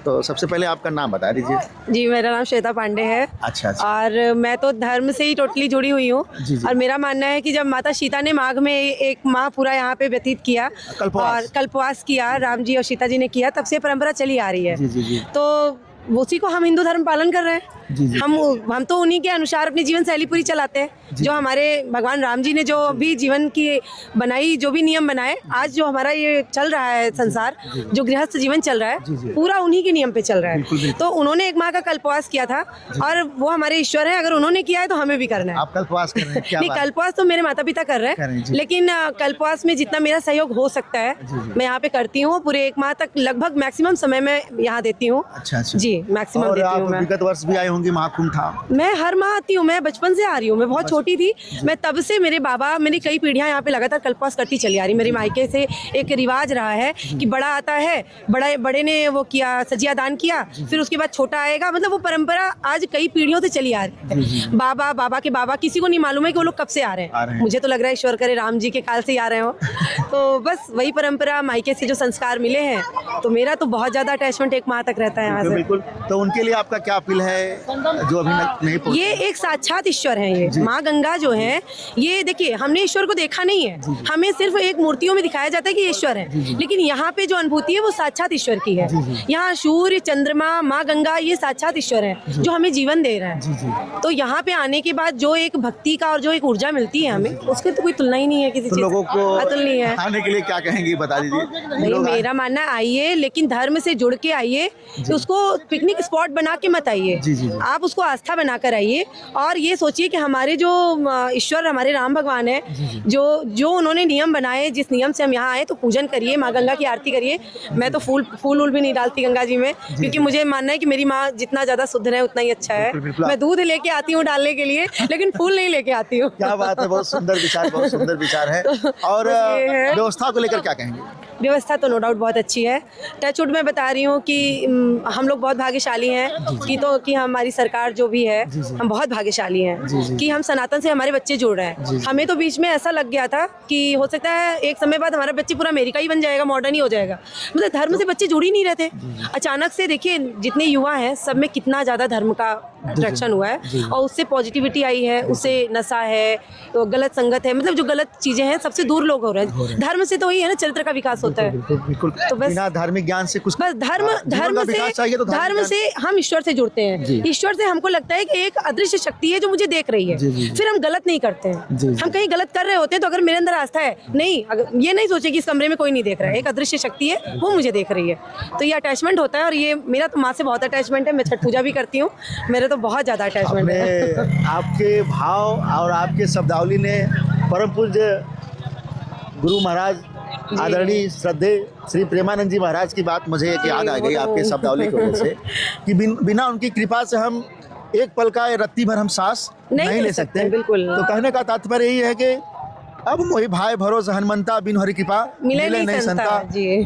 तो सबसे पहले आपका नाम बता दीजिए। जी, मेरा नाम श्वेता पांडे है। अच्छा। और मैं तो धर्म से ही टोटली जुड़ी हुई हूँ। जी, जी। और मेरा मानना है कि जब माता सीता ने माघ में एक माह पूरा यहाँ पे व्यतीत किया और कल्पवास किया, राम जी और सीता जी ने किया, तब से परंपरा चली आ रही है। जी, जी, जी। तो उसी को हम हिंदू धर्म पालन कर रहे हैं। जी, जी। हम तो उन्हीं के अनुसार अपनी जीवन शैली पूरी चलाते हैं। जो हमारे भगवान राम जी ने जो भी जीवन की बनाई, जो भी नियम बनाए, आज जो हमारा ये चल रहा है संसार, जो गृहस्थ जीवन चल रहा है, पूरा उन्हीं के नियम पे चल रहा है। तो उन्होंने एक माह का कल्पवास किया था और वो हमारे ईश्वर है। अगर उन्होंने किया है तो हमें भी करना है। आप कल्पवास कर रहे हैं? क्या नहीं, कल्पवास तो मेरे माता पिता कर रहे हैं, लेकिन कल्पवास में जितना मेरा सहयोग हो सकता है मैं यहाँ पे करती हूँ। पूरे एक माह तक लगभग मैक्सिमम समय में यहाँ देती हूँ। अच्छा। जी, मैक्सिमम देती हूँ मैं। विगत वर्ष भी आए होंगे, महाकुंभ था। मैं हर माह आती हूँ। मैं बचपन से आ रही हूँ। मैं बहुत छोटी थी, मैं तब से, मेरे बाबा, मेरी कई पीढ़ियां यहाँ पे लगातार कल्पवास करती चली आ रही। मेरी मायके से एक रिवाज रहा है कि बड़ा आता है, बड़े ने वो किया, सजिया दान किया, फिर उसके बाद छोटा आएगा। मतलब वो परंपरा आज कई पीढ़ियों से चली आ रही है। बाबा के बाबा, किसी को नहीं मालूम है कि वो लोग कब से आ रहे हैं। मुझे तो लग रहा है ईश्वर करे राम जी के काल से ही आ रहे हो। तो बस वही परंपरा, मायके से जो संस्कार मिले हैं, तो मेरा तो बहुत ज्यादा अटैचमेंट एक माह तक रहता है यहाँ से। बिल्कुल। तो उनके लिए आपका क्या अपील है जो अभी नहीं पहुंचे? ये एक साक्षात ईश्वर है। ये माँ गंगा जो है, ये देखिए, हमने ईश्वर को देखा नहीं है। हमें सिर्फ एक मूर्तियों में दिखाया जाता है कि ईश्वर है, लेकिन यहाँ पे जो अनुभूति है वो साक्षात ईश्वर की है। यहाँ सूर्य, चंद्रमा, माँ गंगा, ये साक्षात ईश्वर है जो हमें जीवन दे रहा है। तो यहाँ पे आने के बाद जो एक भक्ति का और जो एक ऊर्जा मिलती है हमें, उसकी तो कोई तुलना ही नहीं है किसी चीज। लोगों को अतुलनीय है। आने के लिए क्या कहेंगे, बता दीजिए। मेरा मानना, आइए, लेकिन धर्म से जुड़ के आइए। उसको पिकनिक स्पॉट बना के मत आइए, आप उसको आस्था बनाकर आइए। और ये सोचिए कि हमारे जो ईश्वर, हमारे राम भगवान है, जो उन्होंने नियम बनाए, जिस नियम से हम यहाँ आए, तो पूजन करिए, माँ गंगा की आरती करिए। मैं तो फूल भी नहीं डालती गंगा जी में, क्योंकि मुझे मानना है कि मेरी माँ जितना ज्यादा शुद्ध है उतना ही अच्छा है। मैं दूध लेके आती हूँ डालने के लिए, लेकिन फूल नहीं लेके आती हूँ। क्या बात है, बहुत सुंदर विचार, बहुत सुंदर विचार है। और व्यवस्था को लेकर क्या कहेंगे? व्यवस्था तो नो डाउट बहुत अच्छी है। टचवुड मैं बता रही हूँ कि हम लोग बहुत भाग्यशाली हैं कि हमारी सरकार जो भी है, हम बहुत भाग्यशाली हैं कि हम सनातन से हमारे बच्चे जुड़ रहे हैं। हमें तो बीच में ऐसा लग गया था कि हो सकता है एक समय बाद हमारा बच्चे पूरा अमेरिका ही बन जाएगा, मॉडर्न ही हो जाएगा। मतलब धर्म से बच्चे जुड़ ही नहीं रहते। अचानक से देखिए, जितने युवा हैं सब में कितना ज़्यादा धर्म का अट्रैक्शन हुआ है, और उससे पॉजिटिविटी आई है, उससे नशा है, तो गलत संगत है, मतलब जो गलत चीज़ें हैं सबसे दूर लोग हो रहे हैं। धर्म से तो वही है ना, चरित्र का विकास होता है। बिल्कुल। तो बस बिना धार्मिक ज्ञान से कुछ, बस धर्म से हम ईश्वर से जुड़ते हैं। ईश्वर से हमको लगता है कि एक अदृश्य शक्ति है जो मुझे देख रही है। फिर हम गलत नहीं करते हैं। हम कहीं गलत कर रहे होते हैं तो अगर मेरे अंदर आस्था है, नहीं, अगर ये नहीं सोचे कि इस कमरे में कोई नहीं देख रहा है, एक अदृश्य शक्ति है, वो मुझे देख रही है, तो ये अटैचमेंट होता है। और ये मेरा तो माँ से बहुत अटैचमेंट है। मैं छठ पूजा भी करती हूँ, मेरे तो बहुत ज्यादा अटैचमेंट है। आपके भाव और आपके शब्दावली ने परम पूज्य गुरु महाराज, आदरणीय श्रद्धेय श्री प्रेमानंद जी महाराज की बात मुझे एक याद आ गई आपके शब्दावली की वजह से, कि बिना उनकी कृपा से हम एक पल का रत्ती भर हम सांस नहीं ले सकते। बिल्कुल। तो कहने का तात्पर्य यही है कि अब मोहि भाई भरोसा हनुमंता, बिन हरि कृपा मिले नहीं संता।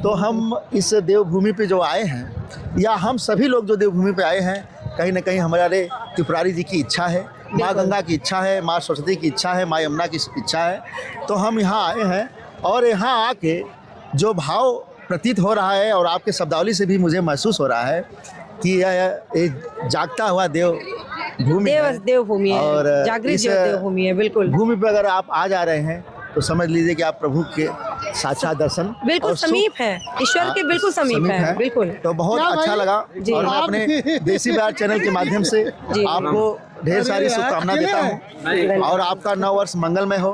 तो हम इस देवभूमि पे जो आए हैं, या हम सभी लोग जो देवभूमि पे आए हैं, कहीं ना कहीं हमारे त्रिपुरारी जी की इच्छा है, माँ गंगा की इच्छा है, माँ सरस्वती की इच्छा है, माँ यमुना की इच्छा है। तो हम यहाँ आए हैं, और यहाँ आके जो भाव प्रतीत हो रहा है, और आपके शब्दावली से भी मुझे महसूस हो रहा है कि यह एक जागता हुआ देवभूमि है, और जागृत देवभूमि है। बिल्कुल। भूमि पर अगर आप आ जा रहे हैं तो समझ लीजिए कि आप प्रभु के साक्षात दर्शन बिल्कुल समीप है, ईश्वर के बिल्कुल समीप है। बिल्कुल। तो बहुत अच्छा लगा, और मैं अपने देसी बिहार चैनल के माध्यम से आपको ढेर सारी शुभकामनाएं देता हूँ, और आपका नव वर्ष मंगलमय हो,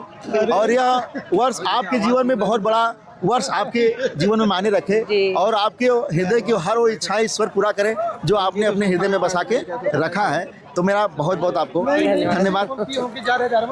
और यह वर्ष आपके जीवन में बहुत बड़ा वर्ष आपके जीवन में मायने रखे, और आपके हृदय की हर वो इच्छा ईश्वर पूरा करे जो आपने अपने हृदय में बसा के रखा है। तो मेरा बहुत बहुत आपको धन्यवाद।